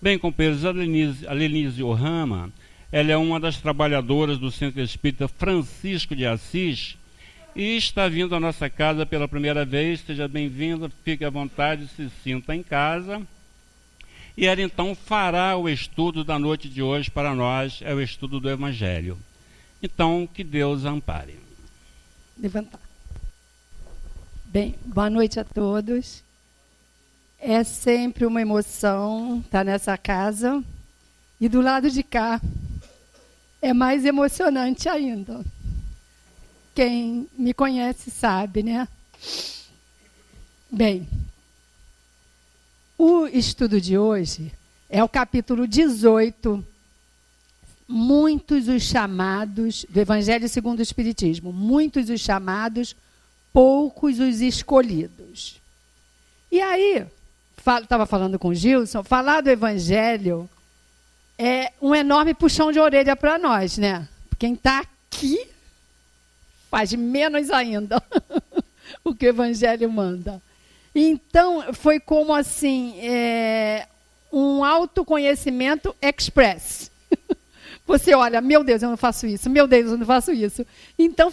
Bem, companheiros, a Lenise Ohama, ela é uma das trabalhadoras do Centro Espírita Francisco de Assis e está vindo à nossa casa pela primeira vez. Seja bem-vinda, fique à vontade, se sinta em casa. E ela então fará o estudo da noite de hoje para nós, é o estudo do Evangelho. Então, que Deus a ampare. Levantar. Bem, boa noite a todos. É sempre uma emoção estar nessa casa. E do lado de cá, é mais emocionante ainda. Quem me conhece sabe, né? Bem, o estudo de hoje é o capítulo 18, muitos os chamados, do Evangelho segundo o Espiritismo, muitos os chamados, poucos os escolhidos. E aí, estava falando com o Gilson, falar do Evangelho é um enorme puxão de orelha para nós, né? Quem está aqui faz menos ainda o que o Evangelho manda. Então, foi como assim, um autoconhecimento express. Você olha, meu Deus, eu não faço isso, meu Deus, eu não faço isso. Então,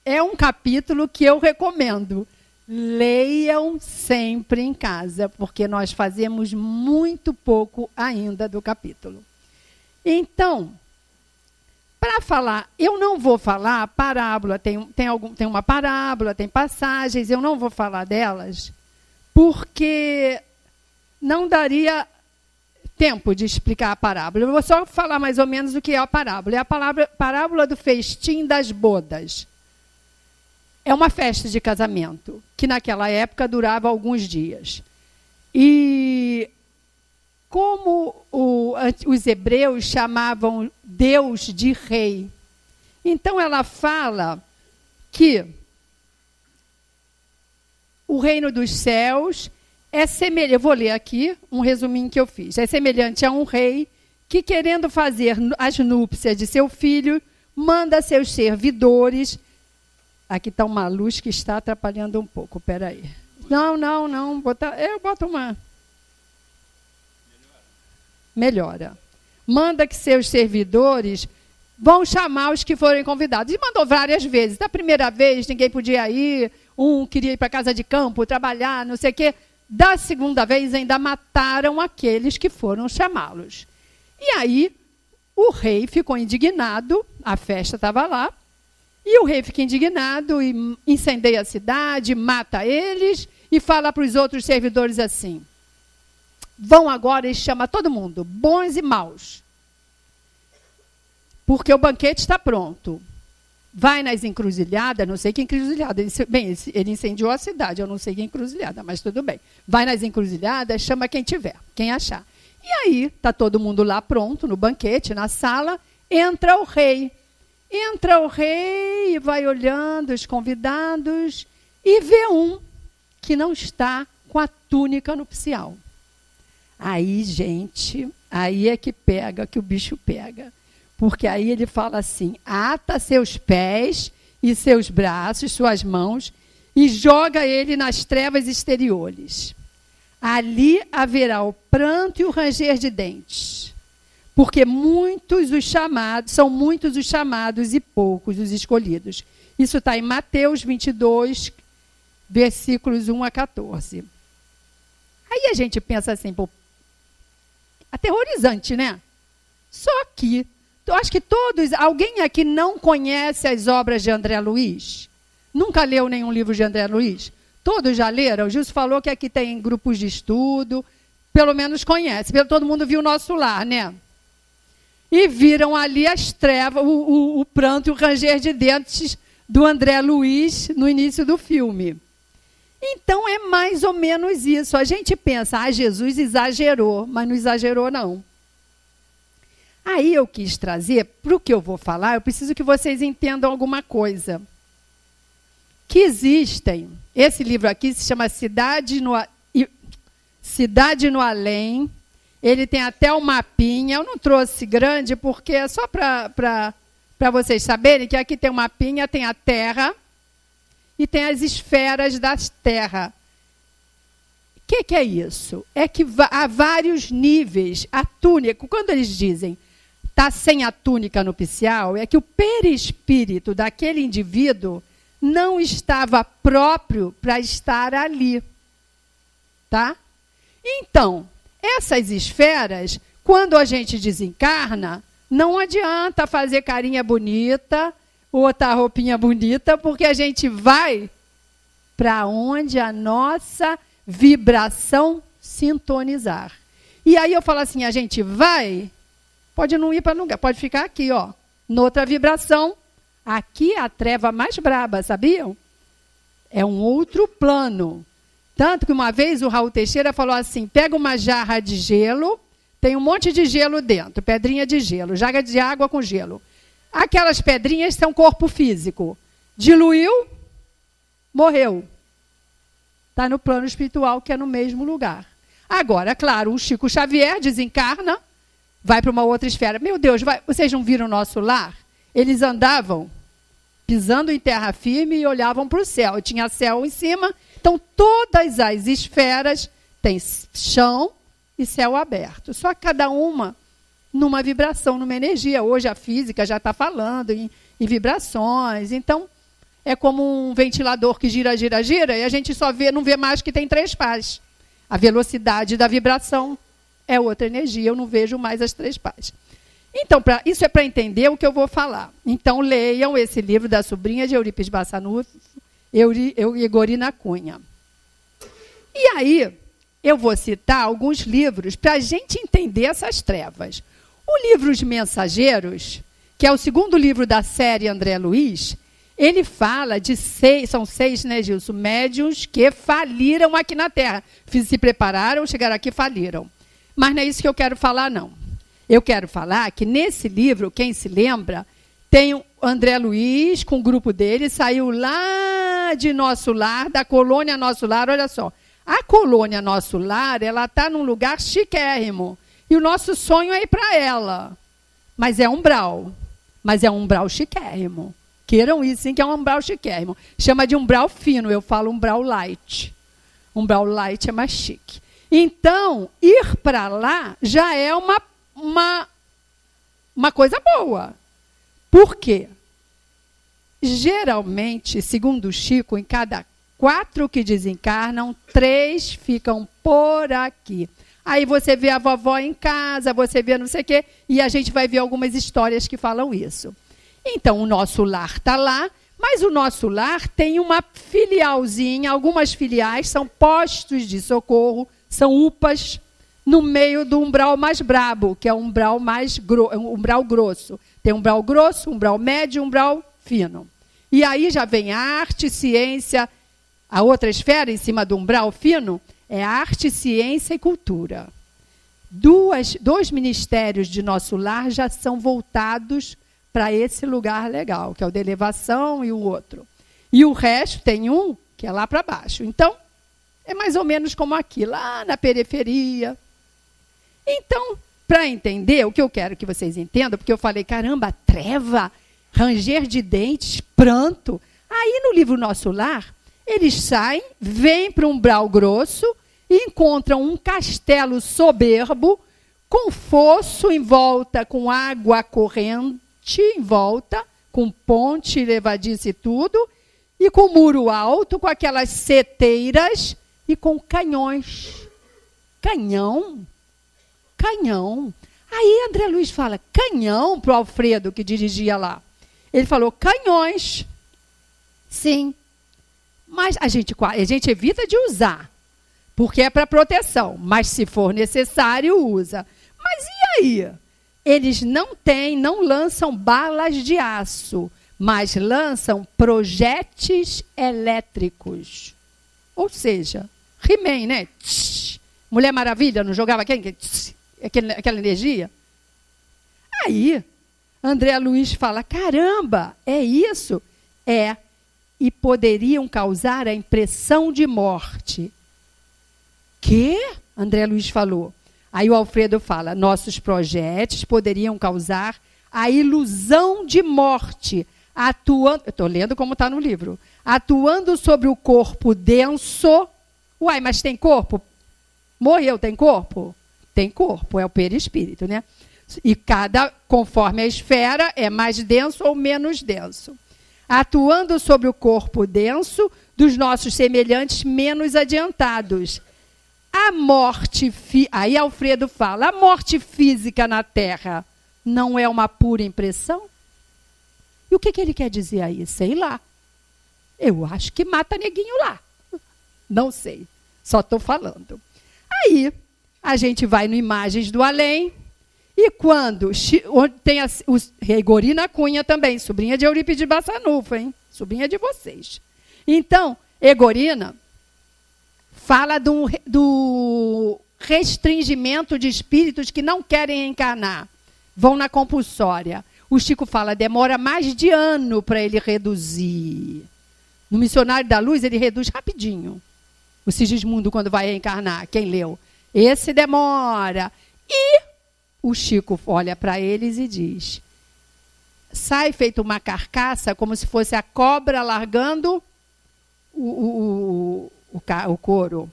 é um capítulo que eu recomendo. Leiam sempre em casa, porque nós fazemos muito pouco ainda do capítulo. Então, para falar, eu não vou falar parábola, tem uma parábola, tem passagens, eu não vou falar delas, porque não daria tempo de explicar a parábola. Eu vou só falar mais ou menos o que é a parábola. É a parábola do festim das bodas. É uma festa de casamento, que naquela época durava alguns dias. E como os hebreus chamavam Deus de rei. Então ela fala que o reino dos céus é semelhante, eu vou ler aqui um resuminho que eu fiz, é semelhante a um rei que, querendo fazer as núpcias de seu filho, manda seus servidores. Aqui está uma luz que está atrapalhando um pouco, espera aí. Não, eu boto uma... Melhora. Manda que seus servidores vão chamar os que forem convidados. E mandou várias vezes. Da primeira vez, ninguém podia ir. Um queria ir para a casa de campo, trabalhar, não sei o quê. Da segunda vez, ainda mataram aqueles que foram chamá-los. E aí, o rei ficou indignado. A festa estava lá. E o rei fica indignado e incendeia a cidade, mata eles e fala para os outros servidores assim: vão agora e chama todo mundo, bons e maus, porque o banquete está pronto. Vai nas encruzilhadas, não sei que encruzilhada, ele incendiou a cidade, eu não sei que encruzilhada, mas tudo bem. Vai nas encruzilhadas, chama quem tiver, quem achar. E aí, está todo mundo lá pronto, no banquete, na sala, entra o rei. Entra o rei e vai olhando os convidados e vê um que não está com a túnica nupcial. Aí, gente, aí é que pega, que o bicho pega. Porque aí ele fala assim: ata seus pés e seus braços, suas mãos, e joga ele nas trevas exteriores. Ali haverá o pranto e o ranger de dentes. Porque são muitos os chamados e poucos os escolhidos. Isso está em Mateus 22, versículos 1 a 14. Aí a gente pensa assim, pô, aterrorizante, né? Só que, eu acho que alguém aqui não conhece as obras de André Luiz? Nunca leu nenhum livro de André Luiz? Todos já leram? O Gilson falou que aqui tem grupos de estudo, pelo menos conhece. Todo mundo viu o Nosso Lar, né? E viram ali as trevas, o pranto e o ranger de dentes do André Luiz no início do filme. Então, é mais ou menos isso. A gente pensa, Jesus exagerou, mas não exagerou, não. Aí eu quis trazer, para o que eu vou falar, eu preciso que vocês entendam alguma coisa. Que existem, esse livro aqui se chama Cidade no Além. Ele tem até um mapinha. Eu não trouxe grande, porque é só para vocês saberem que aqui tem um mapinha, tem a Terra e tem as esferas da Terra. que é isso? É que há vários níveis. A túnica, quando eles dizem está sem a túnica nupcial, é que o perispírito daquele indivíduo não estava próprio para estar ali. Tá? Então, essas esferas, quando a gente desencarna, não adianta fazer carinha bonita, botar roupinha bonita, porque a gente vai para onde a nossa vibração sintonizar. E aí eu falo assim, a gente vai, pode não ir para lugar, pode ficar aqui, ó, noutra vibração. Aqui é a treva mais braba, sabiam? É um outro plano. Tanto que uma vez o Raul Teixeira falou assim, pega uma jarra de gelo, tem um monte de gelo dentro, pedrinha de gelo, jarra de água com gelo. Aquelas pedrinhas são corpo físico. Diluiu, morreu. Está no plano espiritual, que é no mesmo lugar. Agora, claro, o Chico Xavier desencarna, vai para uma outra esfera. Meu Deus, vocês não viram o nosso lar? Eles andavam pisando em terra firme e olhavam para o céu. Tinha céu em cima. Então, todas as esferas têm chão e céu aberto. Só cada uma numa vibração, numa energia. Hoje a física já está falando em vibrações. Então, é como um ventilador que gira, gira, gira, e a gente só não vê mais que tem 3 pás. A velocidade da vibração é outra energia, eu não vejo mais as 3 pás. Então, isso é para entender o que eu vou falar. Então, leiam esse livro da sobrinha de Eurípides Bassanufo, Egorina Cunha. E aí, eu vou citar alguns livros para a gente entender essas trevas. O livro Os Mensageiros, que é o 2º livro da série André Luiz, ele fala de 6, são 6, né, Gilson, médiuns que faliram aqui na Terra. Se prepararam, chegaram aqui e faliram. Mas não é isso que eu quero falar, não. Eu quero falar que nesse livro, quem se lembra, tem o André Luiz, com o grupo dele, saiu lá de Nosso Lar, da colônia Nosso Lar, olha só. A colônia Nosso Lar, ela está num lugar chiquérrimo. E o nosso sonho é ir para ela. Mas é umbral. Mas é um umbral chiquérrimo. Queiram isso, sim, que é um umbral chiquérrimo. Chama de umbral fino, eu falo umbral light. Umbral light é mais chique. Então, ir para lá já é uma coisa boa. Por quê? Geralmente, segundo o Chico, em cada 4 que desencarnam, 3 ficam por aqui. Aí você vê a vovó em casa, você vê não sei o quê, e a gente vai ver algumas histórias que falam isso. Então, o nosso lar está lá, mas o nosso lar tem uma filialzinha, algumas filiais são postos de socorro, são UPAs, no meio do umbral mais brabo, que é o umbral umbral grosso. Tem umbral grosso, umbral médio, umbral fino. E aí já vem a arte, ciência, a outra esfera em cima do umbral fino é arte, ciência e cultura. 2 ministérios de nosso lar já são voltados para esse lugar legal, que é o de elevação e o outro. E o resto tem um que é lá para baixo. Então, é mais ou menos como aqui, lá na periferia. Então, para entender, o que eu quero que vocês entendam, porque eu falei, caramba, treva, ranger de dentes, pranto. Aí, no livro Nosso Lar, eles saem, vêm para um umbral grosso, e encontram um castelo soberbo, com fosso em volta, com água corrente em volta, com ponte levadiça e tudo, e com muro alto, com aquelas seteiras e com canhões. Canhão? Canhão. Aí André Luiz fala, canhão, para o Alfredo, que dirigia lá. Ele falou, canhões. Sim. Mas a gente evita de usar, porque é para proteção. Mas se for necessário, usa. Mas e aí? Eles não lançam balas de aço, mas lançam projéteis elétricos. Ou seja, He-Man, né? Tsh, Mulher Maravilha, não jogava aquela energia? Aí, André Luiz fala, caramba, é isso? É, e poderiam causar a impressão de morte. Quê? André Luiz falou. Aí o Alfredo fala, nossos projéteis poderiam causar a ilusão de morte, atuando, eu estou lendo como está no livro, atuando sobre o corpo denso. Uai, mas tem corpo? Morreu, tem corpo? Tem corpo, é o perispírito, né? E conforme a esfera, é mais denso ou menos denso. Atuando sobre o corpo denso dos nossos semelhantes menos adiantados. A morte, aí Alfredo fala, a morte física na Terra não é uma pura impressão? E o que ele quer dizer aí? Sei lá. Eu acho que mata neguinho lá. Não sei, só estou falando. Aí, a gente vai no Imagens do Além, e quando tem Egorina Cunha também, sobrinha de Eurípides Bassanufo, hein? Sobrinha de vocês. Então, Egorina fala do restringimento de espíritos que não querem encarnar, vão na compulsória. O Chico fala, demora mais de ano para ele reduzir. No Missionário da Luz, ele reduz rapidinho. O Sigismundo, quando vai reencarnar, quem leu? Esse demora. E o Chico olha para eles e diz, sai feito uma carcaça, como se fosse a cobra largando o couro.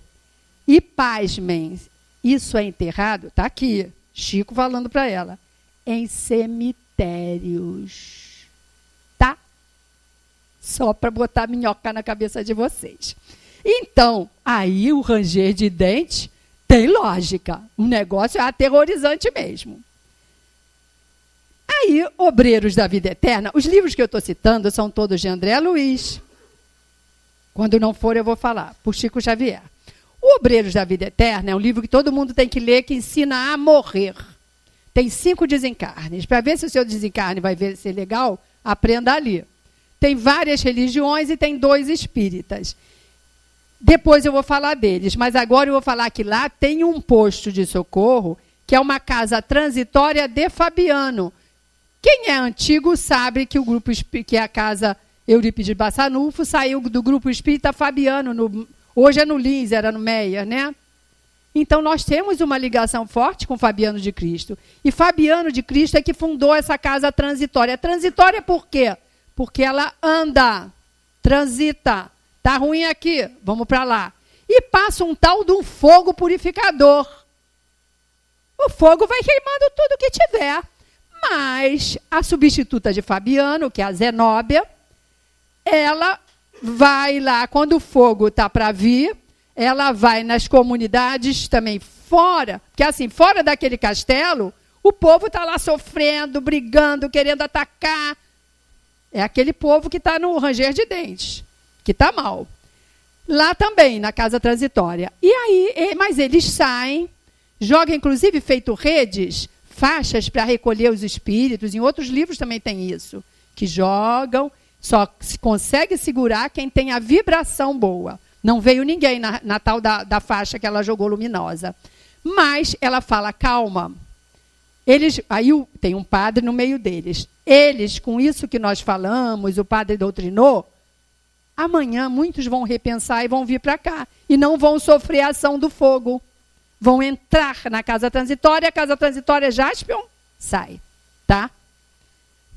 E pasmem, isso é enterrado, está aqui, Chico falando para ela, em cemitérios. Tá? Só para botar minhoca na cabeça de vocês. Então, aí o ranger de dente tem lógica. O negócio é aterrorizante mesmo. Aí, Obreiros da Vida Eterna, os livros que eu estou citando são todos de André Luiz. Quando não for, eu vou falar, por Chico Xavier. O Obreiros da Vida Eterna é um livro que todo mundo tem que ler, que ensina a morrer. Tem 5 desencarnes. Para ver se o seu desencarne vai ser legal, aprenda ali. Tem várias religiões e tem 2 espíritas. Depois eu vou falar deles, mas agora eu vou falar que lá tem um posto de socorro, que é uma casa transitória de Fabiano. Quem é antigo sabe que que a casa Eurípides Bassanufo saiu do grupo espírita Fabiano, hoje é no Lins, era no Meia, né? Então nós temos uma ligação forte com Fabiano de Cristo. E Fabiano de Cristo é que fundou essa casa transitória. Transitória por quê? Porque ela anda, transita. Tá ruim aqui, vamos para lá. E passa um tal de um fogo purificador. O fogo vai queimando tudo que tiver. Mas a substituta de Fabiano, que é a Zenóbia, ela vai lá, quando o fogo está para vir, ela vai nas comunidades também fora, porque assim, fora daquele castelo, o povo está lá sofrendo, brigando, querendo atacar. É aquele povo que está no ranger de dentes, que está mal. Lá também, na casa transitória. E aí, mas eles saem, jogam inclusive feito redes, faixas para recolher os espíritos, em outros livros também tem isso, que jogam, só se consegue segurar quem tem a vibração boa. Não veio ninguém na tal da faixa que ela jogou luminosa. Mas ela fala, calma. Aí tem um padre no meio deles. Eles, com isso que nós falamos, o padre doutrinou, amanhã muitos vão repensar e vão vir para cá. E não vão sofrer a ação do fogo. Vão entrar na casa transitória, a casa transitória Jaspion sai. Tá?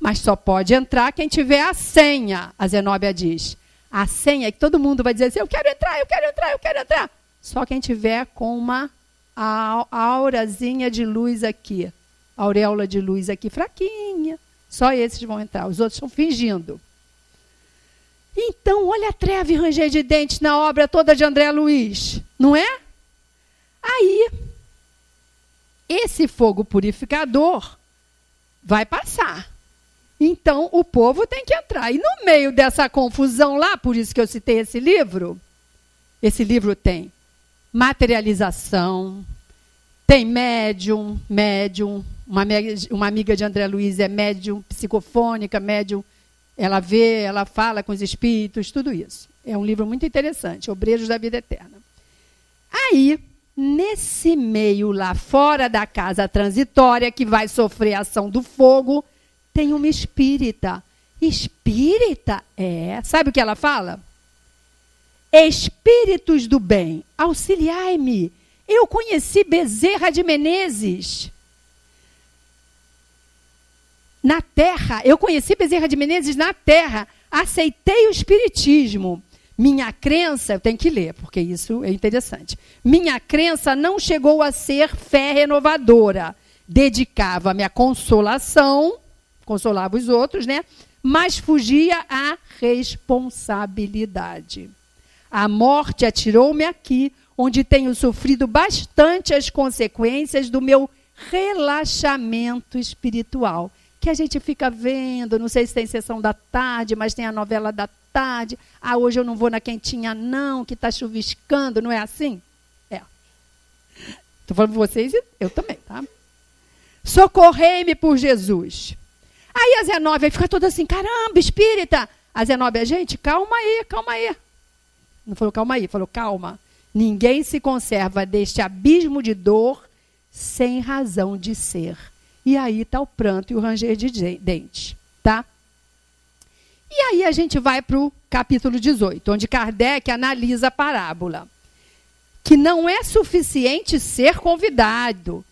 Mas só pode entrar quem tiver a senha, a Zenóbia diz. A senha que todo mundo vai dizer assim, eu quero entrar, eu quero entrar, eu quero entrar. Só quem tiver com uma aurazinha de luz aqui. Auréola de luz aqui, fraquinha. Só esses vão entrar, os outros estão fingindo. Então, olha a treva e ranger de dentes na obra toda de André Luiz, não é? Aí, esse fogo purificador vai passar. Então, o povo tem que entrar. E no meio dessa confusão lá, por isso que eu citei esse livro tem materialização, tem médium, uma amiga de André Luiz é médium psicofônica, médium, ela vê, ela fala com os espíritos, tudo isso. É um livro muito interessante, Obreiros da Vida Eterna. Aí, nesse meio lá fora da casa transitória, que vai sofrer a ação do fogo, tem uma espírita. Espírita? Sabe o que ela fala? Espíritos do bem, auxiliai-me. Eu conheci Bezerra de Menezes. Eu conheci Bezerra de Menezes na Terra. Aceitei o espiritismo. Minha crença, eu tenho que ler, porque isso é interessante. Minha crença não chegou a ser fé renovadora. Dedicava-me à consolação, consolava os outros, né? Mas fugia à responsabilidade. A morte atirou-me aqui, onde tenho sofrido bastante as consequências do meu relaxamento espiritual. Que a gente fica vendo, não sei se tem sessão da tarde, mas tem a novela da tarde. Ah, hoje eu não vou na quentinha não, que está chuviscando, não é assim? É. Estou falando para vocês e eu também, tá? Socorrei-me por Jesus. Aí a Zenóbia fica toda assim, caramba, espírita. A Zenóbia, gente, calma aí, calma aí. Não falou calma aí, falou calma. Ninguém se conserva deste abismo de dor sem razão de ser. E aí está o pranto e o ranger de dentes, tá? E aí a gente vai para o capítulo 18, onde Kardec analisa a parábola. Que não é suficiente ser convidado,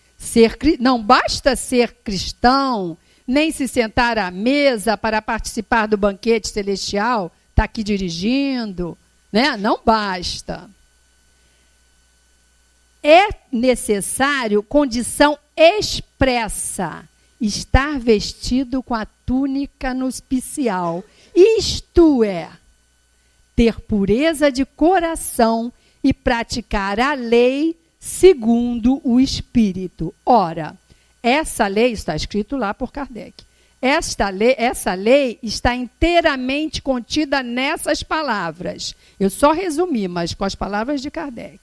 não basta ser cristão, nem se sentar à mesa para participar do banquete celestial, está aqui dirigindo, né? Não basta. É necessário condição expressa, estar vestido com a túnica nuspicial, isto é, ter pureza de coração e praticar a lei segundo o Espírito. Ora, essa lei está escrito lá por Kardec. Essa lei está inteiramente contida nessas palavras. Eu só resumi, mas com as palavras de Kardec.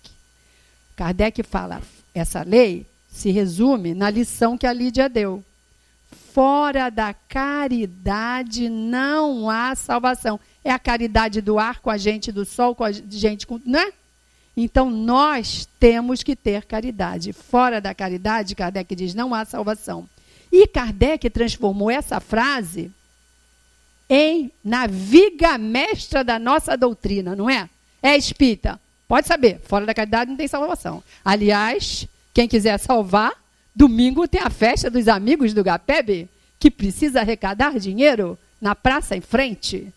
Kardec fala, essa lei se resume na lição que a Lídia deu. Fora da caridade não há salvação. É a caridade do ar com a gente, do sol com a gente, não é? Então, nós temos que ter caridade. Fora da caridade, Kardec diz, não há salvação. E Kardec transformou essa frase na viga mestra da nossa doutrina, não é? É espírita. Pode saber, fora da caridade não tem salvação. Aliás, quem quiser salvar, domingo tem a festa dos amigos do GAPEB, que precisa arrecadar dinheiro na praça em frente.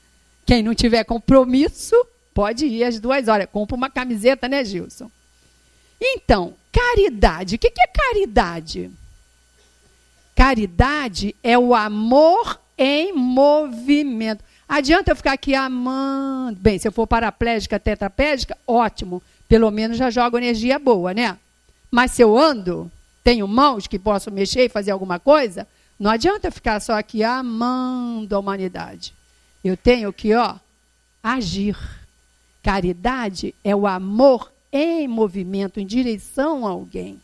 Quem não tiver compromisso, pode ir às 2 horas. Compra uma camiseta, né, Gilson? Então, caridade. O que é caridade? Caridade é o amor em movimento. Adianta eu ficar aqui amando. Bem, se eu for paraplégica, tetraplégica, ótimo. Pelo menos já jogo energia boa, né? Mas se eu ando, tenho mãos que posso mexer e fazer alguma coisa, não adianta eu ficar só aqui amando a humanidade. Eu tenho que, agir. Caridade é o amor em movimento, em direção a alguém.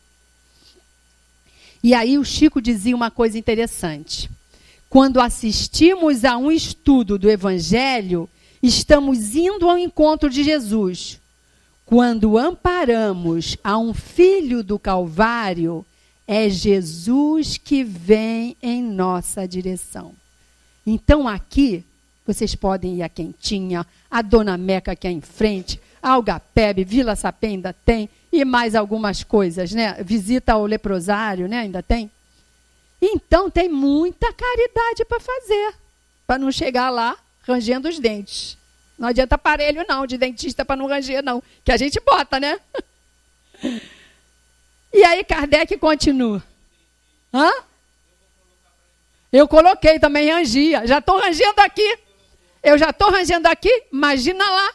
E aí o Chico dizia uma coisa interessante. Quando assistimos a um estudo do Evangelho, estamos indo ao encontro de Jesus. Quando amparamos a um filho do Calvário, é Jesus que vem em nossa direção. Então aqui, vocês podem ir à Quentinha, a Dona Meca que é em frente, a Algapeb, Vila Sapé ainda tem, e mais algumas coisas, né? Visita ao leprosário, né? Ainda tem. Então, tem muita caridade para fazer, para não chegar lá rangendo os dentes. Não adianta aparelho, não, de dentista para não ranger, não, que a gente bota, né? E aí, Kardec continua. Hã? Eu coloquei também rangia. Já estou rangendo aqui. Eu já estou rangendo aqui, imagina lá.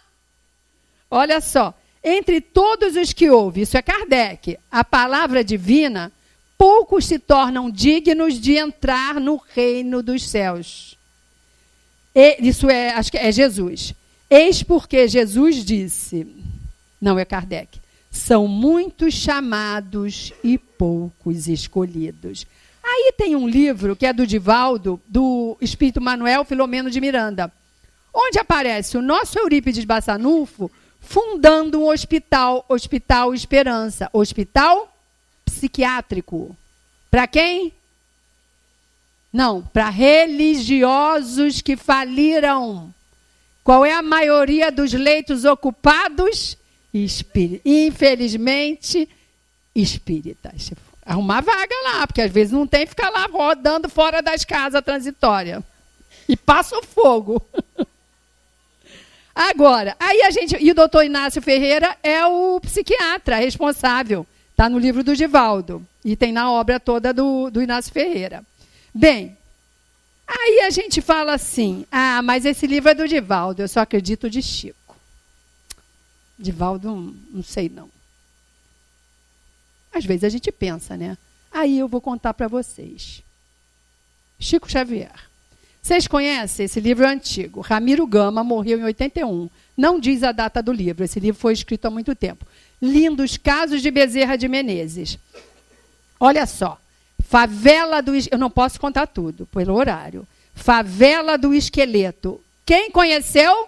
Olha só. Entre todos os que ouvem, isso é Kardec, a palavra divina, poucos se tornam dignos de entrar no reino dos céus. Isso é, acho que é Jesus. Eis porque Jesus disse, não é Kardec, são muitos chamados e poucos escolhidos. Aí tem um livro que é do Divaldo, do Espírito Manuel Filomeno de Miranda, onde aparece o nosso Eurípides Bassanufo fundando um hospital, Hospital Esperança, hospital psiquiátrico. Para quem? Não, para religiosos que faliram. Qual é a maioria dos leitos ocupados? Infelizmente, espíritas. Arrumar vaga lá, porque às vezes não tem, ficar lá rodando fora das casas transitórias. E passa o fogo. Agora, aí a gente... E o doutor Inácio Ferreira é o psiquiatra responsável. Está no livro do Divaldo. E tem na obra toda do Inácio Ferreira. Bem, aí a gente fala assim, mas esse livro é do Divaldo, eu só acredito de Chico. Divaldo, não sei não. Às vezes a gente pensa, né? Aí eu vou contar para vocês. Chico Xavier. Vocês conhecem? Esse livro é antigo. Ramiro Gama morreu em 81. Não diz a data do livro. Esse livro foi escrito há muito tempo. Lindos Casos de Bezerra de Menezes. Olha só. Favela do... Eu não posso contar tudo, pelo horário. Favela do Esqueleto. Quem conheceu,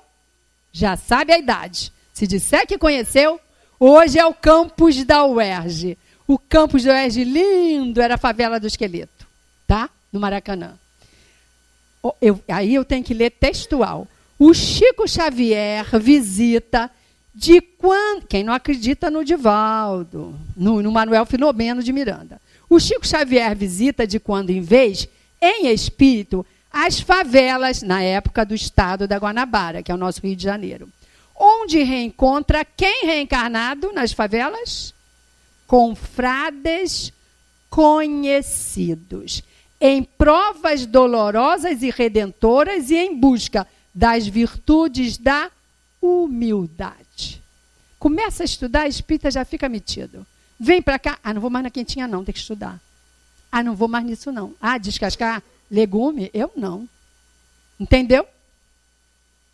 já sabe a idade. Se disser que conheceu, hoje é o campus da UERJ. O campus da UERJ lindo era a Favela do Esqueleto. Tá? No Maracanã. Aí eu tenho que ler textual. O Chico Xavier visita de quando... Quem não acredita no Divaldo, no Manuel Filomeno de Miranda. O Chico Xavier visita de quando em vez, em espírito, as favelas, na época do estado da Guanabara, que é o nosso Rio de Janeiro. Onde reencontra quem reencarnado nas favelas? Confrades conhecidos. Em provas dolorosas e redentoras e em busca das virtudes da humildade. Começa a estudar, espírita já fica metido. Vem para cá. Não vou mais na quentinha não, tem que estudar. Não vou mais nisso não. Descascar legume? Eu não. Entendeu?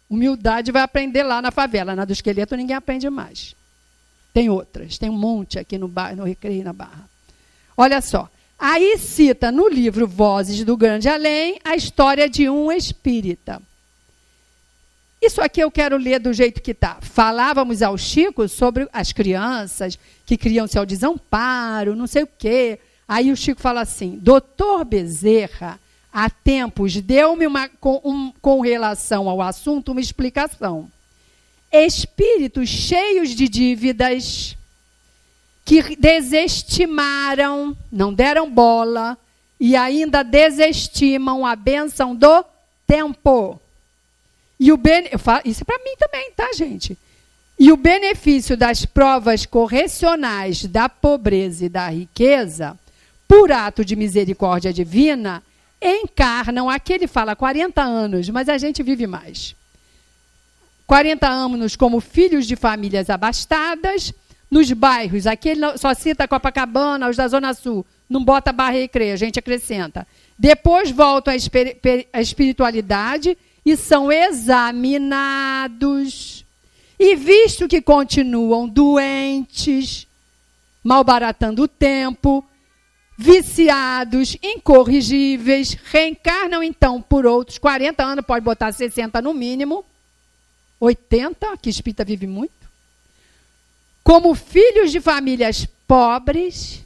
Humildade vai aprender lá na favela. Na do Esqueleto ninguém aprende mais. Tem outras. Tem um monte aqui no Recreio, na Barra. Olha só. Aí cita no livro Vozes do Grande Além a história de um espírita. Isso aqui eu quero ler do jeito que está. Falávamos ao Chico sobre as crianças que criam-se ao desamparo, não sei o quê. Aí o Chico fala assim, doutor Bezerra, há tempos deu-me com relação ao assunto uma explicação. Espíritos cheios de dívidas... que desestimaram, não deram bola, e ainda desestimam a bênção do tempo. Isso é para mim também, tá, gente? E o benefício das provas correcionais da pobreza e da riqueza, por ato de misericórdia divina, encarnam, aqui ele fala 40 anos, mas a gente vive mais. 40 anos como filhos de famílias abastadas, nos bairros, aqui ele só cita Copacabana, os da Zona Sul, não bota Barra e Recreio, a gente acrescenta. Depois voltam à espiritualidade e são examinados. E visto que continuam doentes, malbaratando o tempo, viciados, incorrigíveis, reencarnam então por outros 40 anos, pode botar 60 no mínimo, 80, que espírita vive muito, como filhos de famílias pobres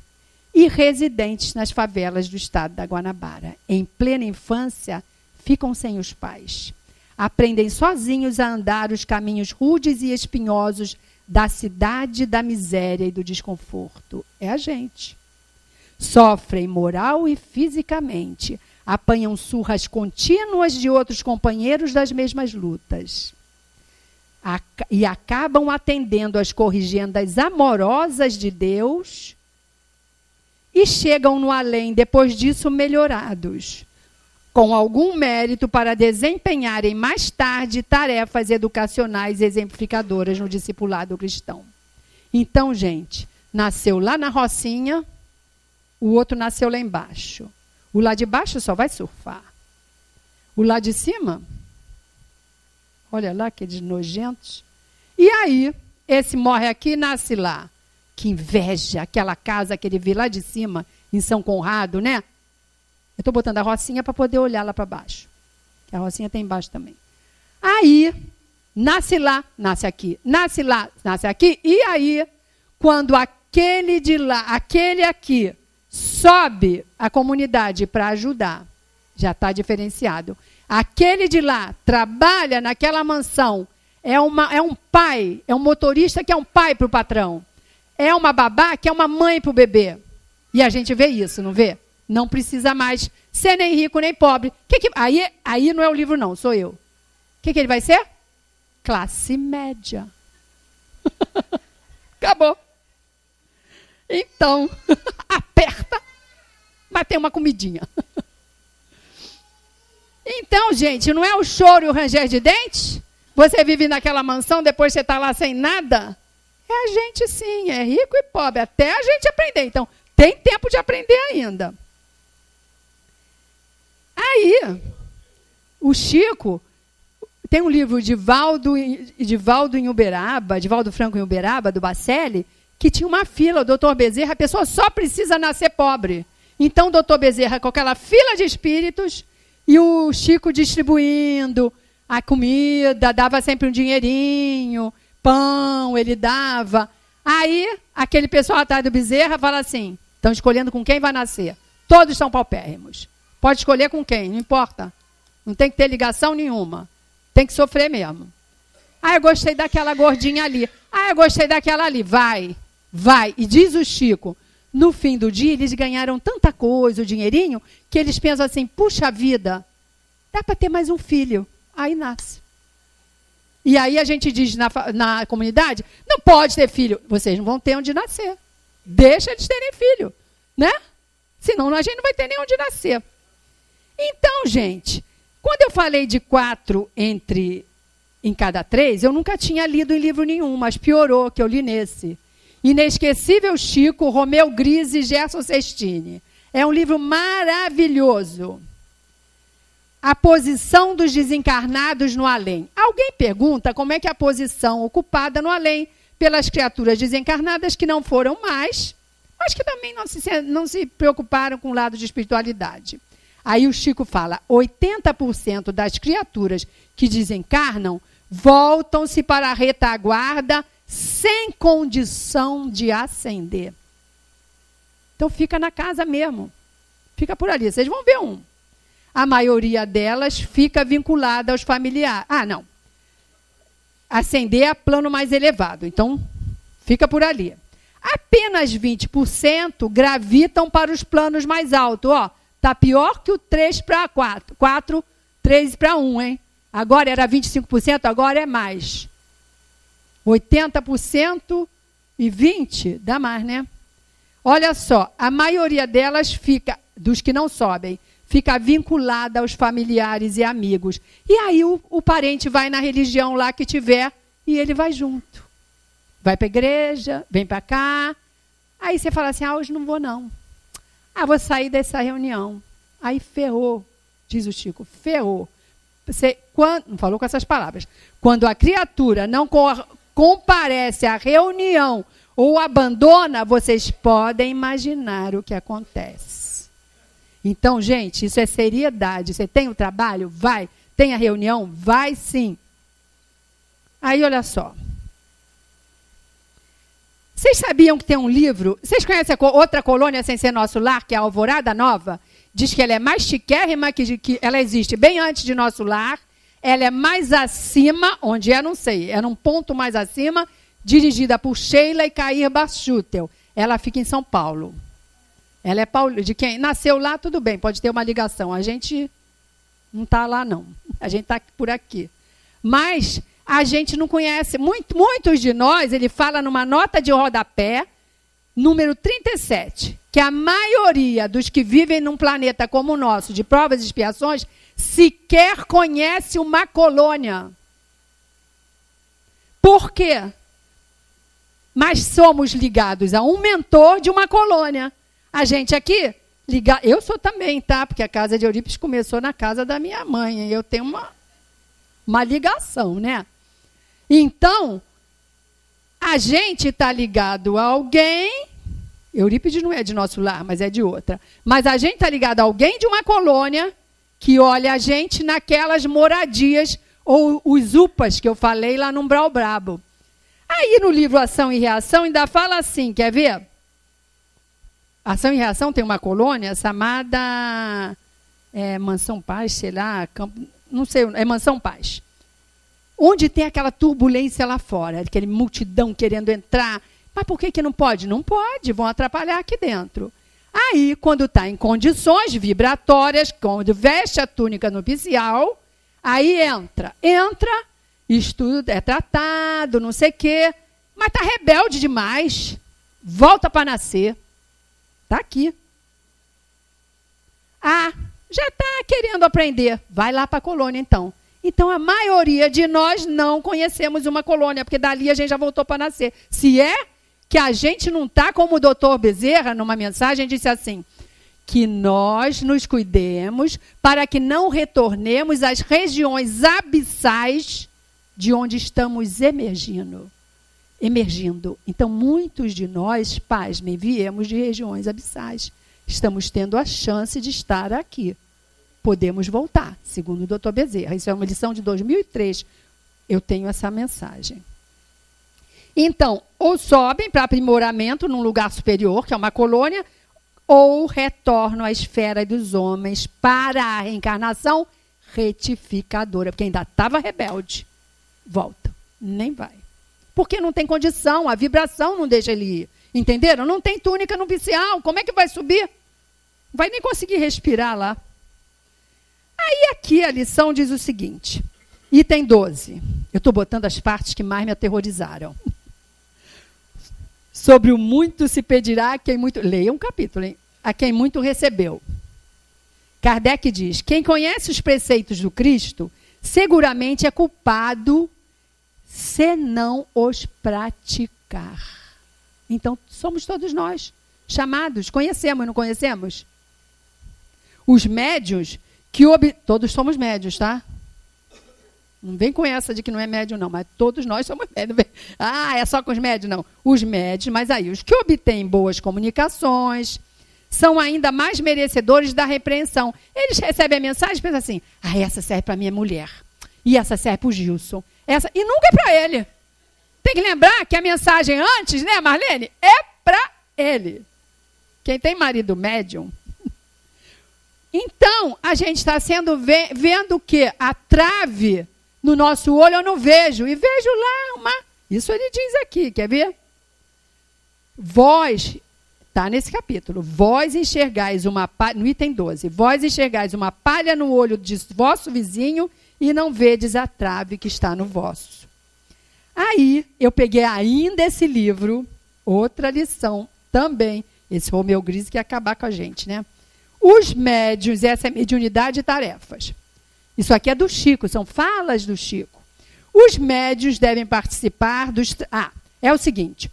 e residentes nas favelas do estado da Guanabara. Em plena infância, ficam sem os pais. Aprendem sozinhos a andar os caminhos rudes e espinhosos da cidade, da miséria e do desconforto. É a gente. Sofrem moral e fisicamente. Apanham surras contínuas de outros companheiros das mesmas lutas. E acabam atendendo às corrigendas amorosas de Deus e chegam no além, depois disso, melhorados, com algum mérito para desempenharem mais tarde tarefas educacionais exemplificadoras no discipulado cristão. Então, gente, nasceu lá na Rocinha, o outro nasceu lá embaixo. O lá de baixo só vai surfar. O lá de cima... Olha lá, aqueles nojentos. E aí, esse morre aqui e nasce lá. Que inveja, aquela casa que ele vê lá de cima, em São Conrado, né? Eu estou botando a Rocinha para poder olhar lá para baixo. Que a Rocinha tem embaixo também. Aí, nasce lá, nasce aqui. Nasce lá, nasce aqui. E aí, quando aquele de lá, aquele aqui, sobe a comunidade para ajudar, já está diferenciado. Aquele de lá trabalha naquela mansão, é um pai, é um motorista que é um pai para o patrão. É uma babá que é uma mãe para o bebê. E a gente vê isso, não vê? Não precisa mais ser nem rico nem pobre. Aí não é o livro não, sou eu. O que ele vai ser? classe média. Acabou. Então, aperta, mas tem uma comidinha. Então, gente, não é o choro e o ranger de dentes? Você vive naquela mansão, depois você está lá sem nada? É a gente sim, é rico e pobre, até a gente aprender. Então, tem tempo de aprender ainda. Aí, o Chico, tem um livro de Valdo em Uberaba, de Valdo Franco em Uberaba, do Bacelli, que tinha uma fila, o doutor Bezerra, a pessoa só precisa nascer pobre. Então, o doutor Bezerra, com aquela fila de espíritos, e o Chico distribuindo a comida, dava sempre um dinheirinho, pão, ele dava. Aí, aquele pessoal atrás do Bezerra fala assim, estão escolhendo com quem vai nascer. Todos são paupérrimos. Pode escolher com quem, não importa. Não tem que ter ligação nenhuma. Tem que sofrer mesmo. Ah, eu gostei daquela gordinha ali. Ah, eu gostei daquela ali. Vai. E diz o Chico, no fim do dia, eles ganharam tanta coisa, o dinheirinho, que eles pensam assim, puxa vida, dá para ter mais um filho. Aí nasce. E aí a gente diz na comunidade, não pode ter filho. Vocês não vão ter onde nascer. Deixa eles terem filho, né? Senão a gente não vai ter nem onde nascer. Então, gente, quando eu falei de 4 em cada 3, eu nunca tinha lido em livro nenhum, mas piorou, que eu li nesse. Inesquecível Chico, Romeu Grise e Gerson Sestini. É um livro maravilhoso. A posição dos desencarnados no além. Alguém pergunta como é que é a posição ocupada no além pelas criaturas desencarnadas que não foram mais, mas que também não se preocuparam com o lado de espiritualidade. Aí o Chico fala, 80% das criaturas que desencarnam voltam-se para a retaguarda sem condição de ascender. Então fica na casa mesmo. Fica por ali. Vocês vão ver um. A maioria delas fica vinculada aos familiares. Ah, não. Ascender a plano mais elevado. Então, fica por ali. Apenas 20% gravitam para os planos mais altos. Ó, tá pior que o 3 para 4. 4, 3 para 1, hein? Agora era 25%, agora é mais. 80% e 20%, dá mais, né? Olha só, a maioria delas fica, dos que não sobem, fica vinculada aos familiares e amigos. E aí o parente vai na religião lá que tiver e ele vai junto. Vai para a igreja, vem para cá. Aí você fala assim, hoje não vou não. Ah, vou sair dessa reunião. Aí ferrou, diz o Chico, ferrou. Não falou com essas palavras. Quando a criatura não comparece à reunião ou abandona, vocês podem imaginar o que acontece. Então, gente, isso é seriedade. Você tem o trabalho? Vai. Tem a reunião? Vai sim. Aí, olha só. Vocês sabiam que tem um livro? Vocês conhecem outra colônia sem ser Nosso Lar, que é a Alvorada Nova? Diz que ela é mais chiquérrima, que ela existe bem antes de Nosso Lar. Ela é mais acima, onde é, não sei, é num ponto mais acima, dirigida por Sheila e Cair Bachutel. Ela fica em São Paulo. Ela é de quem nasceu lá, tudo bem, pode ter uma ligação. A gente não está lá, não. A gente está por aqui. Mas a gente não conhece. Muitos de nós, ele fala numa nota de rodapé, número 37, que a maioria dos que vivem num planeta como o nosso, de provas e expiações, sequer conhece uma colônia. Por quê? Mas somos ligados a um mentor de uma colônia. A gente aqui, eu sou também, tá? Porque a casa de Eurípides começou na casa da minha mãe. Eu tenho uma ligação, né? Então, a gente está ligado a alguém. Eurípides não é de Nosso Lar, mas é de outra. Mas a gente está ligado a alguém de uma colônia que olha a gente naquelas moradias, ou os UPAs que eu falei lá no Umbral Brabo. Aí no livro Ação e Reação ainda fala assim, quer ver? Ação e Reação tem uma colônia chamada Mansão Paz, sei lá, não sei, é Mansão Paz. Onde tem aquela turbulência lá fora, aquele multidão querendo entrar. Mas por que não pode? Não pode, vão atrapalhar aqui dentro. Aí, quando está em condições vibratórias, quando veste a túnica nupcial, aí entra estudo, é tratado, não sei o quê, mas está rebelde demais. Volta para nascer. Está aqui. Ah, já está querendo aprender. Vai lá para a colônia, então. Então, a maioria de nós não conhecemos uma colônia, porque dali a gente já voltou para nascer. Se é que a gente não está, como o doutor Bezerra, numa mensagem, disse assim, que nós nos cuidemos para que não retornemos às regiões abissais de onde estamos emergindo. Então, muitos de nós, pasmem, viemos de regiões abissais. Estamos tendo a chance de estar aqui. Podemos voltar, segundo o Dr. Bezerra. Isso é uma lição de 2003. Eu tenho essa mensagem. Então, ou sobem para aprimoramento num lugar superior, que é uma colônia, ou retornam à esfera dos homens para a reencarnação retificadora, porque ainda estava rebelde. Volta, nem vai. Porque não tem condição, a vibração não deixa ele ir. Entenderam? Não tem túnica nupcial, como é que vai subir? Não vai nem conseguir respirar lá. Aí aqui a lição diz o seguinte, item 12. Eu estou botando as partes que mais me aterrorizaram. Sobre o muito se pedirá a quem muito... Leia um capítulo, hein? A quem muito recebeu. Kardec diz, quem conhece os preceitos do Cristo, seguramente é culpado se não os praticar. Então, somos todos nós, chamados, conhecemos, não conhecemos? Os médiuns, todos somos médiuns, tá? Não vem com essa de que não é médium, não, mas todos nós somos médios. Ah, é só com os médios? Não. Os médios, mas aí, os que obtêm boas comunicações, são ainda mais merecedores da repreensão. Eles recebem a mensagem e pensam assim, essa serve para minha mulher, e essa serve para o Gilson, e nunca é para ele. Tem que lembrar que a mensagem antes, né, Marlene, é para ele. Quem tem marido médium. Então, a gente está vendo o quê? A trave no nosso olho eu não vejo. E vejo lá Isso ele diz aqui, quer ver? Vós, está nesse capítulo, vós enxergais uma palha, no item 12, vós enxergais uma palha no olho de vosso vizinho e não vedes a trave que está no vosso. Aí, eu peguei ainda esse livro, outra lição também, esse Romeu Grise que ia acabar com a gente, né? Os médiuns, essa é mediunidade e tarefas. Isso aqui é do Chico, são falas do Chico. Os médiuns devem participar dos... é o seguinte.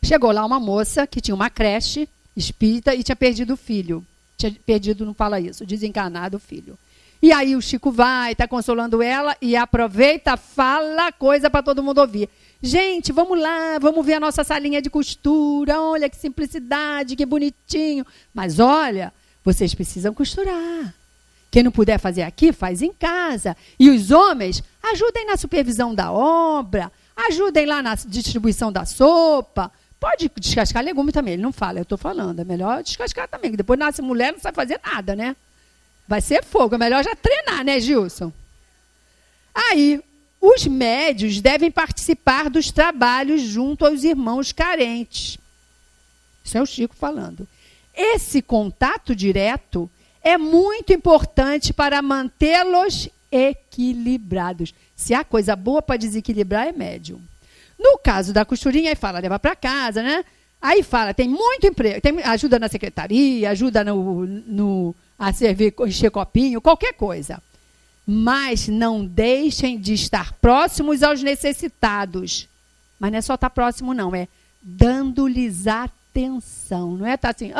Chegou lá uma moça que tinha uma creche espírita e tinha perdido o filho. Tinha perdido, não fala isso, desencarnado o filho. E aí o Chico vai, está consolando ela e aproveita, fala coisa para todo mundo ouvir. Gente, vamos lá, vamos ver a nossa salinha de costura. Olha que simplicidade, que bonitinho. Mas olha, vocês precisam costurar. Quem não puder fazer aqui, faz em casa. E os homens, ajudem na supervisão da obra, ajudem lá na distribuição da sopa. Pode descascar legume também, ele não fala, eu estou falando. É melhor descascar também, que depois nasce mulher não sabe fazer nada, né? Vai ser fogo, é melhor já treinar, né, Gilson? Aí, os médios devem participar dos trabalhos junto aos irmãos carentes. Isso é o Chico falando. Esse contato direto é muito importante para mantê-los equilibrados. Se há coisa boa para desequilibrar, é médium. No caso da costurinha, aí fala, leva para casa, né? Aí fala, tem muito emprego, ajuda na secretaria, ajuda a servir, encher copinho, qualquer coisa. Mas não deixem de estar próximos aos necessitados. Mas não é só estar próximo, não. É dando-lhes atenção. Não é estar assim,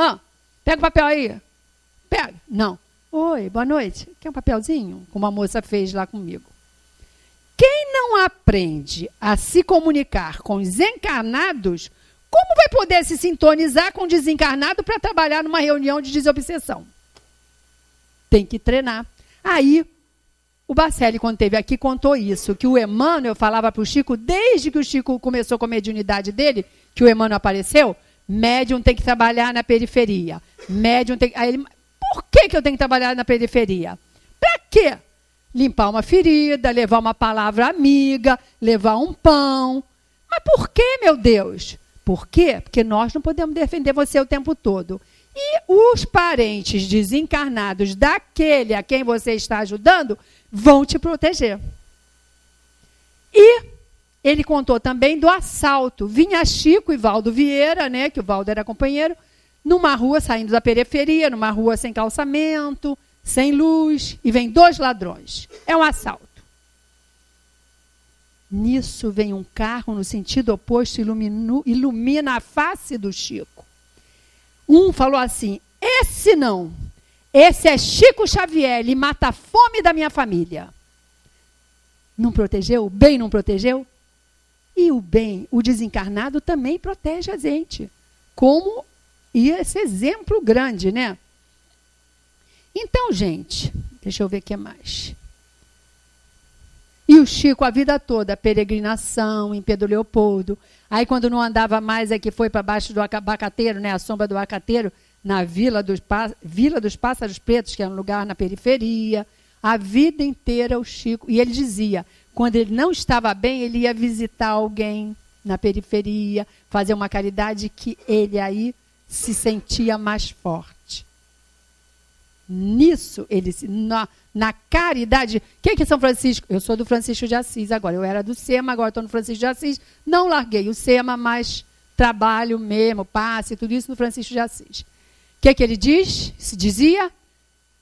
pega o papel aí. Pega. Não. Oi, boa noite. Quer um papelzinho? Como a moça fez lá comigo. Quem não aprende a se comunicar com os encarnados, como vai poder se sintonizar com o desencarnado para trabalhar numa reunião de desobsessão? Tem que treinar. Aí, o Bacelli, quando esteve aqui, contou isso, que o Emmanuel falava para o Chico, desde que o Chico começou com a mediunidade dele, que o Emmanuel apareceu, médium tem que trabalhar na periferia. Médium tem... Aí ele, por que eu tenho que trabalhar na periferia? Para quê? Limpar uma ferida, levar uma palavra amiga, levar um pão. Mas por que, meu Deus? Por quê? Porque nós não podemos defender você o tempo todo. E os parentes desencarnados daquele a quem você está ajudando vão te proteger. E ele contou também do assalto. Vinha Chico e Valdo Vieira, né, que o Valdo era companheiro, numa rua, saindo da periferia, numa rua sem calçamento, sem luz, e vem 2 ladrões. É um assalto. Nisso vem um carro no sentido oposto, ilumina a face do Chico. Um falou assim: esse não, esse é Chico Xavier, ele mata a fome da minha família. Não protegeu? O bem não protegeu? E o bem, o desencarnado também protege a gente. Como esse exemplo grande, né? Então, gente, deixa eu ver o que mais. E o Chico, a vida toda, peregrinação em Pedro Leopoldo. Aí, quando não andava mais, é que foi para baixo do abacateiro, né, a sombra do abacateiro, na Vila dos Pássaros Pretos, que é um lugar na periferia. A vida inteira o Chico. E ele dizia, quando ele não estava bem, ele ia visitar alguém na periferia, fazer uma caridade que ele aí se sentia mais forte. Nisso, ele na caridade. Quem é São Francisco? Eu sou do Francisco de Assis agora. Eu era do SEMA, agora estou no Francisco de Assis. Não larguei o SEMA, mas trabalho mesmo, passe, tudo isso no Francisco de Assis. O que ele dizia?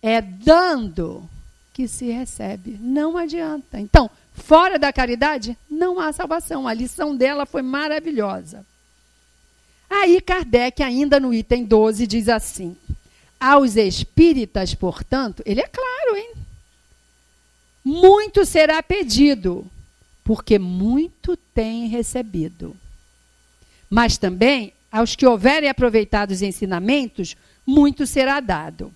É dando que se recebe. Não adianta. Então, fora da caridade, não há salvação. A lição dela foi maravilhosa. Aí Kardec, ainda no item 12, diz assim: aos espíritas, portanto, ele é claro, hein? Muito será pedido, porque muito têm recebido. Mas também, aos que houverem aproveitado os ensinamentos, muito será dado.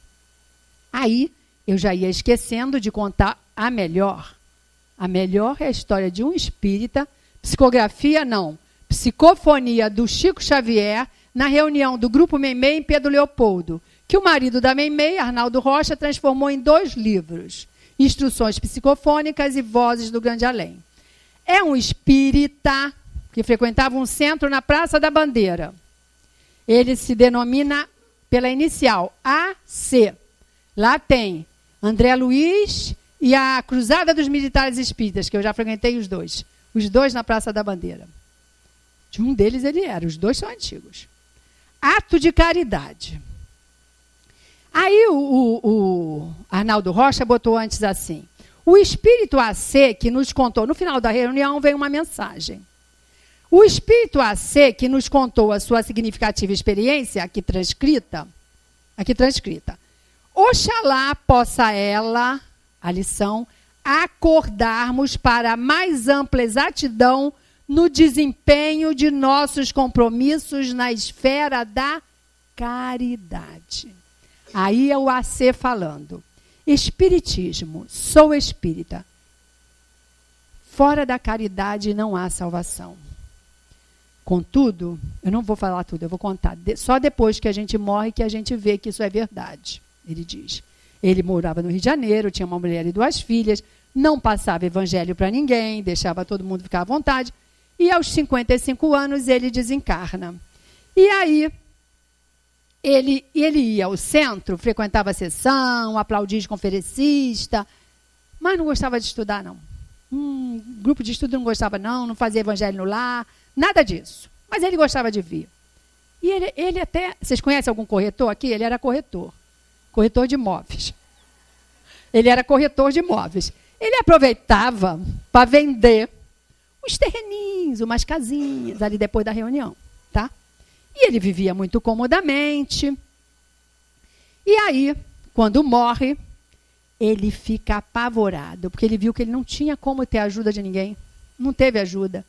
Aí, eu já ia esquecendo de contar a melhor. A melhor é a história de um espírita, psicografia não, psicofonia do Chico Xavier, na reunião do Grupo Meimei em Pedro Leopoldo, que o marido da Meimei, Arnaldo Rocha, transformou em 2 livros, Instruções Psicofônicas e Vozes do Grande Além. É um espírita que frequentava um centro na Praça da Bandeira. Ele se denomina pela inicial AC. Lá tem André Luiz e a Cruzada dos Militares Espíritas, que eu já frequentei os 2. Os 2 na Praça da Bandeira. De um deles ele era, os 2 são antigos. Ato de caridade. Aí o Arnaldo Rocha botou antes assim: o espírito AC que nos contou, no final da reunião veio uma mensagem. O espírito AC que nos contou a sua significativa experiência, aqui transcrita, oxalá possa ela, a lição, acordarmos para mais ampla exatidão no desempenho de nossos compromissos na esfera da caridade. Aí é o AC falando. Espiritismo, sou espírita. Fora da caridade não há salvação. Contudo, eu não vou falar tudo, eu vou contar. Só depois que a gente morre que a gente vê que isso é verdade, ele diz. Ele morava no Rio de Janeiro, tinha uma mulher e 2 filhas, não passava evangelho para ninguém, deixava todo mundo ficar à vontade. E aos 55 anos ele desencarna. E aí, ele ia ao centro, frequentava a sessão, aplaudia de conferencista, mas não gostava de estudar, não. Grupo de estudo não gostava, não fazia evangelho no lar, nada disso. Mas ele gostava de vir. E ele até... Vocês conhecem algum corretor aqui? Ele era corretor de imóveis. Ele era corretor de imóveis. Ele aproveitava para vender uns terreninhos, umas casinhas, ali depois da reunião, tá? E ele vivia muito comodamente. E aí, quando morre, ele fica apavorado, porque ele viu que ele não tinha como ter ajuda de ninguém. Não teve ajuda.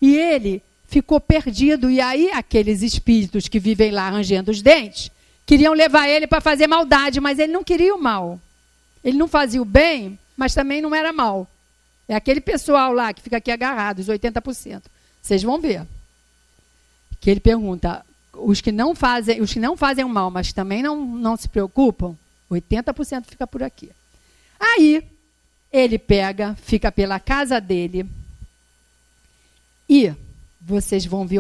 E ele ficou perdido. E aí, aqueles espíritos que vivem lá rangendo os dentes, queriam levar ele para fazer maldade, mas ele não queria o mal. Ele não fazia o bem, mas também não era mal. É aquele pessoal lá que fica aqui agarrado, os 80%. Vocês vão ver. Que ele pergunta, os que não fazem o mal, mas também não se preocupam, 80% fica por aqui. Aí, ele pega, fica pela casa dele, e vocês vão ver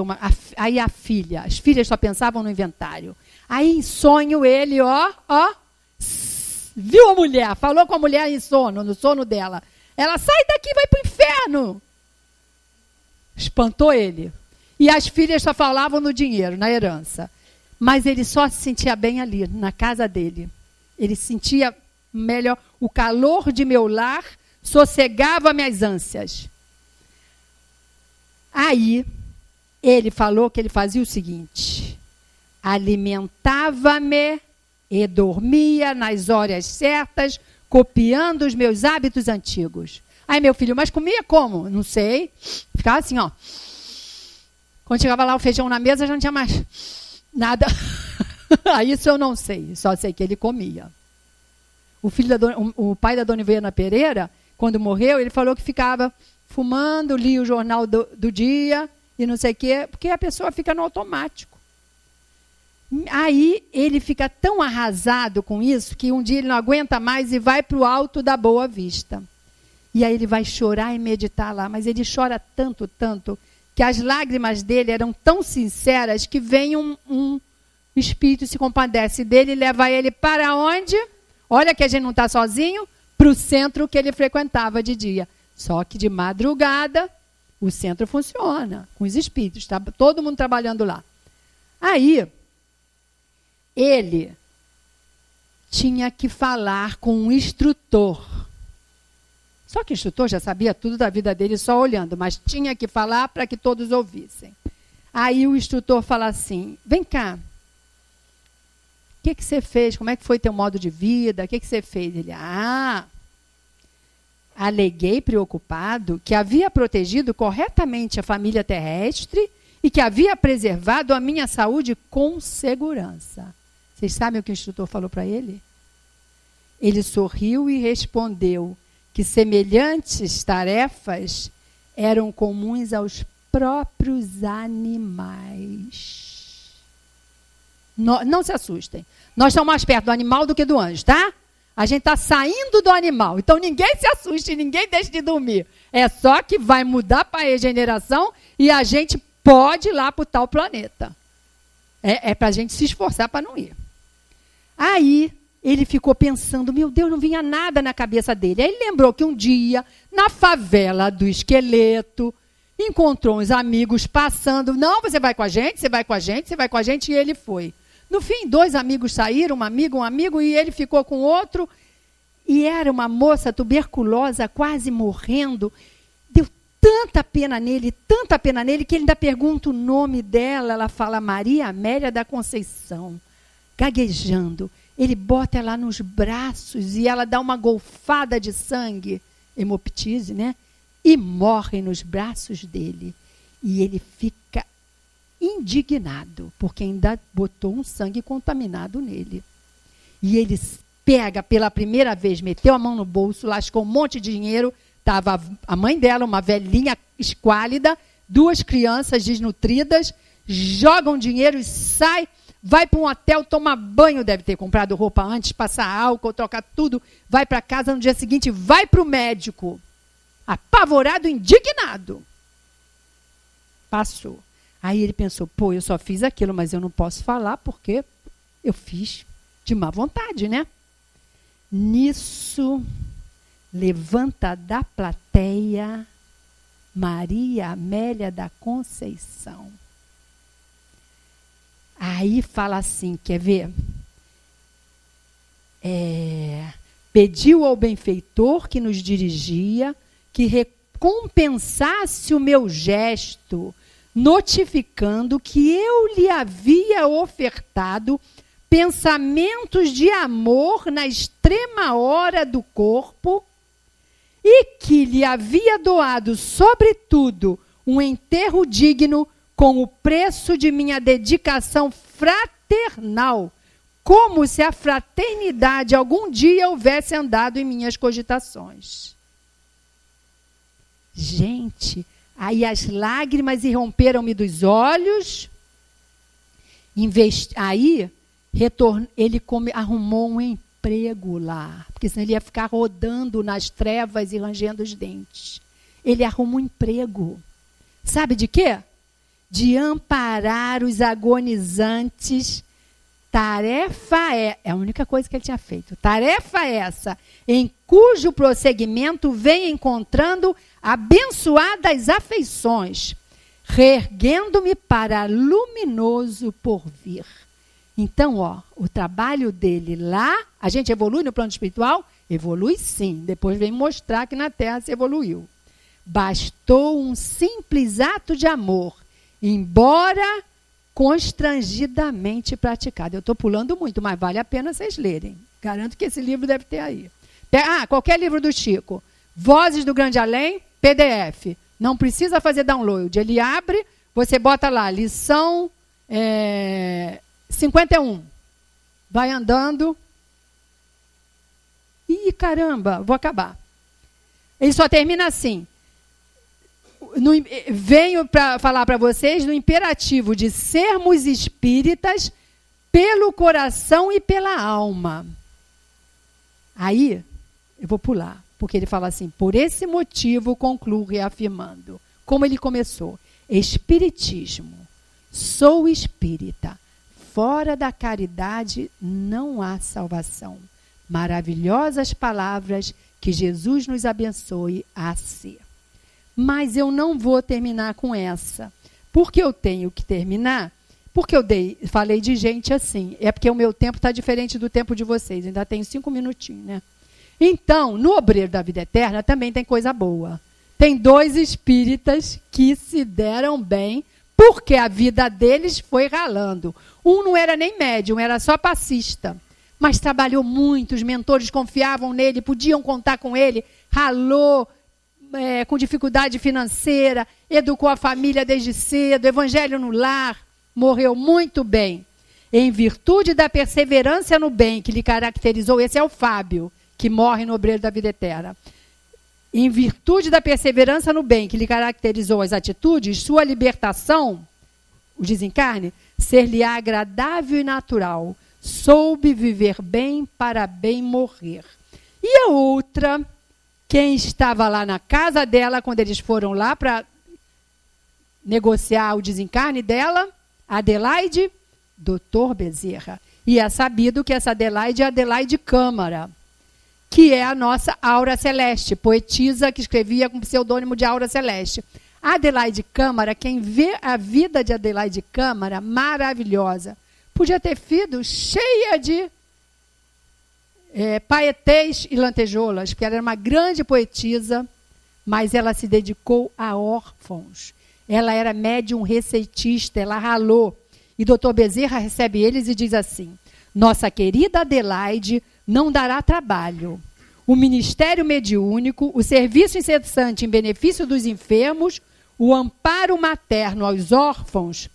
aí a filha, as filhas só pensavam no inventário. Aí, em sonho, ele, viu a mulher, falou com a mulher em sono, no sono dela. Ela, sai daqui, vai para o inferno. Espantou ele. E as filhas só falavam no dinheiro, na herança. Mas ele só se sentia bem ali, na casa dele. Ele sentia melhor. O calor de meu lar sossegava minhas ânsias. Aí, ele falou que ele fazia o seguinte: alimentava-me e dormia nas horas certas, copiando os meus hábitos antigos. Aí, meu filho, mas comia como? Não sei. Ficava assim, ó. Quando chegava lá o feijão na mesa, já não tinha mais nada. Isso eu não sei, só sei que ele comia. O pai da dona Ivana Pereira, quando morreu, ele falou que ficava fumando, lia o jornal do dia e não sei o quê, porque a pessoa fica no automático. Aí ele fica tão arrasado com isso que um dia ele não aguenta mais e vai para o Alto da Boa Vista. E aí ele vai chorar e meditar lá, mas ele chora tanto, tanto, que as lágrimas dele eram tão sinceras que vem um espírito, se compadece dele e leva ele para onde? Olha que a gente não está sozinho, para o centro que ele frequentava de dia. Só que de madrugada o centro funciona com os espíritos, está todo mundo trabalhando lá. Aí ele tinha que falar com um instrutor. Só que o instrutor já sabia tudo da vida dele só olhando, mas tinha que falar para que todos ouvissem. Aí o instrutor fala assim: vem cá, o que você fez? Como é que foi teu modo de vida? O que você fez? Ele, aleguei preocupado que havia protegido corretamente a família terrestre e que havia preservado a minha saúde com segurança. Vocês sabem o que o instrutor falou para ele? Ele sorriu e respondeu que semelhantes tarefas eram comuns aos próprios animais. Não se assustem. Nós estamos mais perto do animal do que do anjo, tá? A gente está saindo do animal. Então ninguém se assuste, ninguém deixe de dormir. É só que vai mudar para a regeneração e a gente pode ir lá para o tal planeta. É para a gente se esforçar para não ir. Aí ele ficou pensando, meu Deus, não vinha nada na cabeça dele. Aí ele lembrou que um dia, na favela do Esqueleto, encontrou uns amigos passando. Não, você vai com a gente, você vai com a gente, você vai com a gente. E ele foi. No fim, 2 amigos saíram, um amigo, e ele ficou com outro. E era uma moça tuberculosa, quase morrendo. Deu tanta pena nele, que ele ainda pergunta o nome dela. Ela fala Maria Amélia da Conceição, gaguejando. Ele bota ela nos braços e ela dá uma golfada de sangue, hemoptise, né? E morre nos braços dele. E ele fica indignado, porque ainda botou um sangue contaminado nele. E ele pega pela primeira vez, meteu a mão no bolso, lascou um monte de dinheiro. Estava a mãe dela, uma velhinha esquálida, 2 crianças desnutridas, jogam dinheiro e sai. Vai para um hotel, toma banho, deve ter comprado roupa antes, passar álcool, trocar tudo, vai para casa no dia seguinte, vai para o médico, apavorado, indignado. Passou. Aí ele pensou, pô, eu só fiz aquilo, mas eu não posso falar porque eu fiz de má vontade, né? Nisso, levanta da plateia Maria Amélia da Conceição. Aí fala assim, quer ver? Pediu ao benfeitor que nos dirigia que recompensasse o meu gesto, notificando que eu lhe havia ofertado pensamentos de amor na extrema hora do corpo e que lhe havia doado, sobretudo, um enterro digno com o preço de minha dedicação fraternal, como se a fraternidade algum dia houvesse andado em minhas cogitações. Gente, aí as lágrimas irromperam-me dos olhos. Aí, ele arrumou um emprego lá, porque senão ele ia ficar rodando nas trevas e rangendo os dentes. Ele arrumou um emprego. Sabe de quê? De amparar os agonizantes. Tarefa é a única coisa que ele tinha feito. Tarefa essa, em cujo prosseguimento vem encontrando abençoadas afeições, reerguendo-me para luminoso porvir. Então, o trabalho dele lá, a gente evolui no plano espiritual? Evolui sim. Depois vem mostrar que na Terra se evoluiu. Bastou um simples ato de amor, embora constrangidamente praticado. Eu estou pulando muito, mas vale a pena vocês lerem. Garanto que esse livro deve ter aí. Qualquer livro do Chico. Vozes do Grande Além, PDF. Não precisa fazer download. Ele abre, você bota lá, lição 51. Vai andando. Ih, caramba, vou acabar. Ele só termina assim. Venho para falar para vocês no imperativo de sermos espíritas pelo coração e pela alma. Aí, eu vou pular, porque ele fala assim, por esse motivo concluo reafirmando, como ele começou, espiritismo, sou espírita, fora da caridade não há salvação. Maravilhosas palavras, que Jesus nos abençoe a ser. Mas eu não vou terminar com essa. Por que eu tenho que terminar? Porque falei de gente assim. É porque o meu tempo está diferente do tempo de vocês. Ainda tenho 5 minutinhos, né? Então, no Obreiro da Vida Eterna também tem coisa boa. Tem 2 espíritas que se deram bem porque a vida deles foi ralando. Um não era nem médium, era só passista. Mas trabalhou muito, os mentores confiavam nele, podiam contar com ele, ralou, com dificuldade financeira, educou a família desde cedo, evangelho no lar, morreu muito bem. Em virtude da perseverança no bem que lhe caracterizou, esse é o Fábio, que morre no Obreiro da Vida Eterna. Em virtude da perseverança no bem que lhe caracterizou as atitudes, sua libertação, o desencarne, ser-lhe-á agradável e natural. Soube viver bem para bem morrer. E a outra, quem estava lá na casa dela, quando eles foram lá para negociar o desencarne dela, Adelaide, Dr. Bezerra. E é sabido que essa Adelaide é Adelaide Câmara, que é a nossa Aura Celeste, poetisa que escrevia com o pseudônimo de Aura Celeste. A Adelaide Câmara, quem vê a vida de Adelaide Câmara, maravilhosa. Podia ter sido cheia de paetês e lantejoulas, porque ela era uma grande poetisa, mas ela se dedicou a órfãos. Ela era médium receitista, ela ralou. E Dr. Bezerra recebe eles e diz assim, nossa querida Adelaide não dará trabalho. O ministério mediúnico, o serviço incessante em benefício dos enfermos, o amparo materno aos órfãos,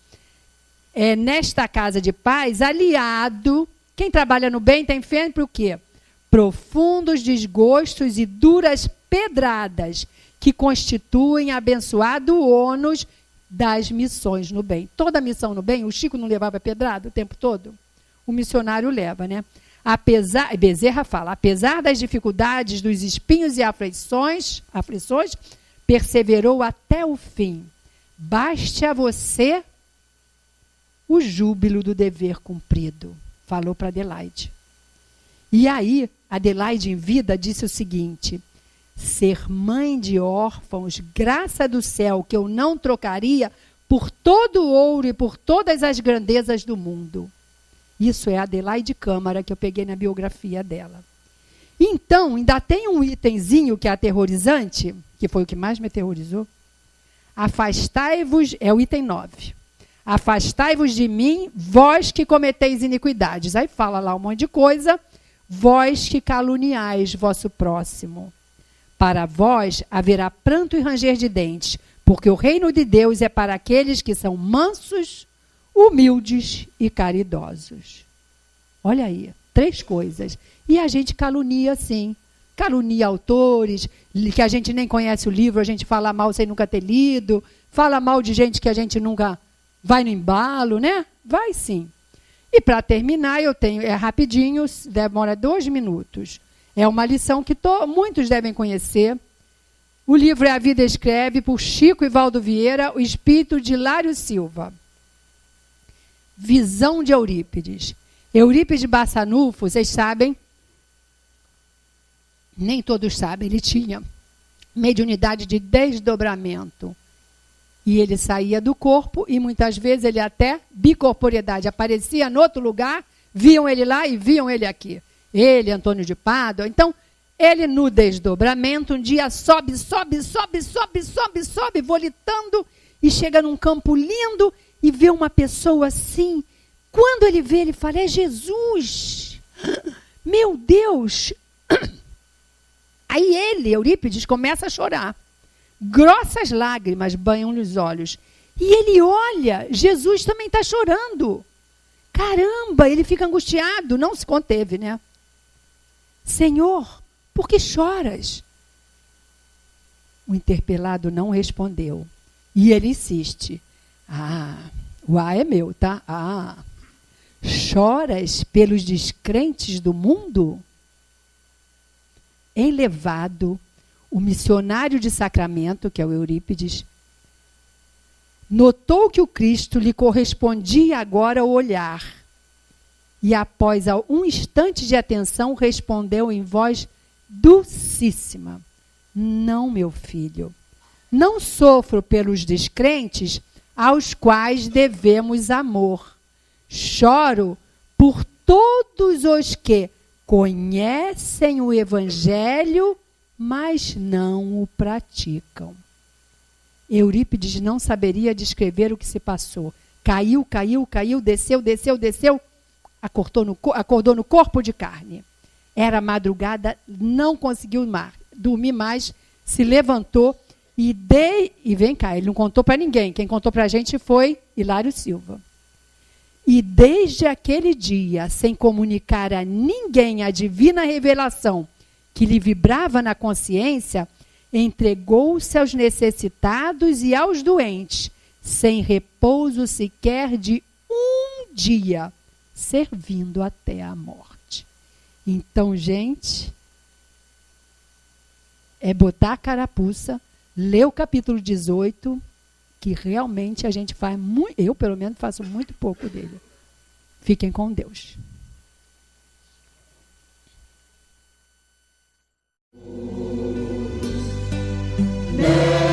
nesta casa de paz, aliado, quem trabalha no bem tem sempre o quê? Profundos desgostos e duras pedradas que constituem abençoado ônus das missões no bem. Toda missão no bem, o Chico não levava pedrada o tempo todo? O missionário leva, né? Bezerra fala, apesar das dificuldades, dos espinhos e aflições, perseverou até o fim. Baste a você o júbilo do dever cumprido, falou para Adelaide. E aí, Adelaide em vida disse o seguinte, ser mãe de órfãos, graça do céu que eu não trocaria por todo o ouro e por todas as grandezas do mundo. Isso é a Adelaide Câmara, que eu peguei na biografia dela. Então, ainda tem um itemzinho que é aterrorizante, que foi o que mais me aterrorizou. Afastai-vos, é o item 9. Afastai-vos de mim, vós que cometeis iniquidades. Aí fala lá um monte de coisa. Vós que caluniais vosso próximo. Para vós haverá pranto e ranger de dentes, porque o reino de Deus é para aqueles que são mansos, humildes e caridosos. Olha aí, 3 coisas. E a gente calunia sim. Calunia autores, que a gente nem conhece o livro, a gente fala mal sem nunca ter lido, fala mal de gente que a gente nunca vai no embalo, né? Vai sim. E para terminar, eu tenho, rapidinho, demora 2 minutos. É uma lição que muitos devem conhecer. O livro é A Vida Escreve, por Chico e Valdo Vieira, o espírito de Hilário Silva. Visão de Eurípides. Eurípides Barçanufo, vocês sabem, nem todos sabem, ele tinha mediunidade de desdobramento. E ele saía do corpo e muitas vezes ele até bicorporiedade. Aparecia em outro lugar, viam ele lá e viam ele aqui. Ele, Antônio de Pádua. Então, ele no desdobramento, um dia sobe, volitando e chega num campo lindo e vê uma pessoa assim. Quando ele vê, ele fala, é Jesus! Meu Deus! Aí ele, Eurípides, começa a chorar. Grossas lágrimas banham-lhe os olhos. E ele olha, Jesus também está chorando. Caramba, ele fica angustiado, não se conteve, né? Senhor, por que choras? O interpelado não respondeu. E ele insiste. O A é meu, tá? Choras pelos descrentes do mundo? Elevado, o missionário de Sacramento, que é o Eurípides, notou que o Cristo lhe correspondia agora ao olhar. E após um instante de atenção, respondeu em voz dulcíssima. Não, meu filho, não sofro pelos descrentes aos quais devemos amor. Choro por todos os que conhecem o Evangelho, mas não o praticam. Eurípides não saberia descrever o que se passou. Caiu, desceu, acordou no corpo de carne. Era madrugada, não conseguiu dormir mais, se levantou e vem cá, ele não contou para ninguém. Quem contou para a gente foi Hilário Silva. E desde aquele dia, sem comunicar a ninguém a divina revelação que lhe vibrava na consciência, entregou-se aos necessitados e aos doentes, sem repouso sequer de um dia, servindo até a morte. Então, gente, é botar a carapuça, ler o capítulo 18, que realmente a gente faz muito, eu pelo menos faço muito pouco dele. Fiquem com Deus. Yeah.